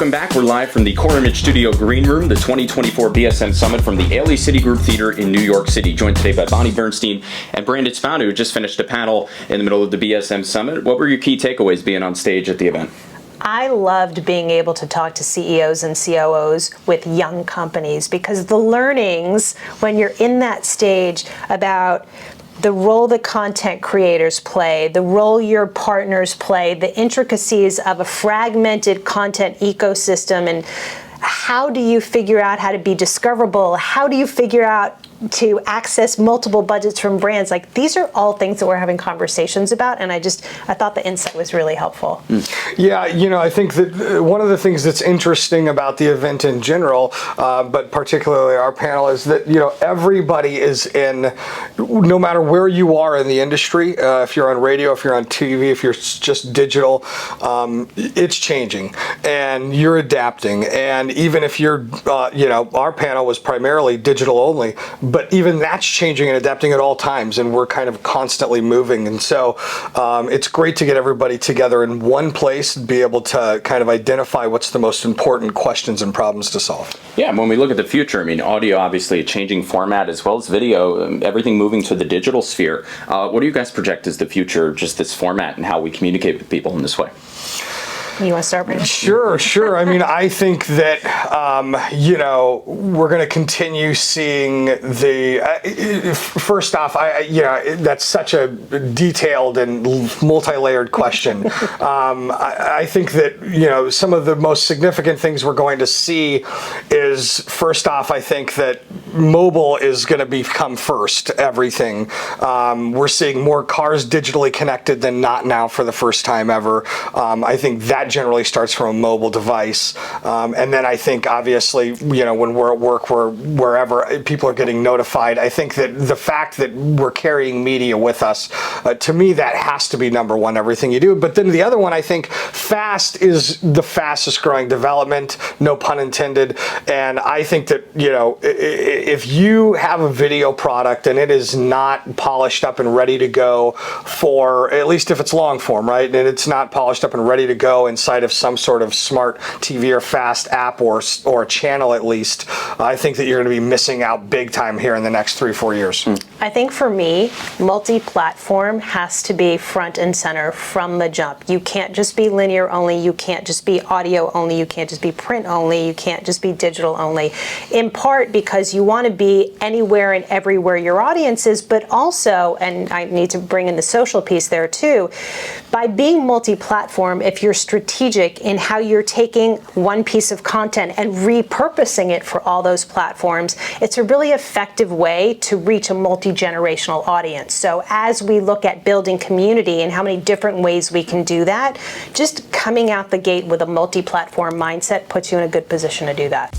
Welcome back. We're live from the Core Image Studio Green Room, the 2024 BSM Summit from the Ailey City Group Theater in New York City. Joined today by Bernstein and Brandon Spano, who just finished a panel in the middle of the BSM Summit. What were your key takeaways being on stage at the event? I loved being able to talk to CEOs and COOs with young companies, because the learnings when you're in that stage about the role that content creators play, the role your partners play, the intricacies of a fragmented content ecosystem, and how do you figure out how to be discoverable? How do you figure out to access multiple budgets from brands? Like, these are all things that we're having conversations about, and I thought the insight was really helpful. Yeah, I think that one of the things that's interesting about the event in general, but particularly our panel, is that everybody is in, no matter where you are in the industry, if you're on radio, if you're on TV, if you're just digital, it's changing and you're adapting. And even if you're, our panel was primarily digital only, but even that's changing and adapting at all times, and we're kind of constantly moving. And so it's great to get everybody together in one place and be able to kind of identify what's the most important questions and problems to solve. Yeah, when we look at the future, I mean, audio obviously a changing format, as well as video, everything moving to the digital sphere. What do you guys project as the future, just this format and how we communicate with people in this way? You want to start, Brandon? Sure. I mean, I think that, we're going to continue seeing the, first off, that's such a detailed and multi-layered question. I think that, some of the most significant things we're going to see is, first off, I think that mobile is going to become first everything. We're seeing more cars digitally connected than not now for the first time ever. I think that generally starts from a mobile device. And then I think, obviously, when we're at work, wherever people are getting notified, I think that the fact that we're carrying media with us, to me, that has to be number one, everything you do. But then the other one, I think fast is the fastest growing development, no pun intended. And I think that, if you have a video product and it is not polished up and ready to go for, at least if it's long form, right? And it's not polished up and ready to go inside of some sort of smart TV or fast app or a channel at least, I think that you're going to be missing out big time here in the next 3-4 years. I think for me, multi-platform has to be front and center from the jump. You can't just be linear only, you can't just be audio only, you can't just be print only, you can't just be digital only. In part because you want to be anywhere and everywhere your audience is, but also, and I need to bring in the social piece there too, by being multi-platform, if you're strategic in how you're taking one piece of content and repurposing it for all those platforms, it's a really effective way to reach a multi-generational audience. So as we look at building community and how many different ways we can do that, just coming out the gate with a multi-platform mindset puts you in a good position to do that.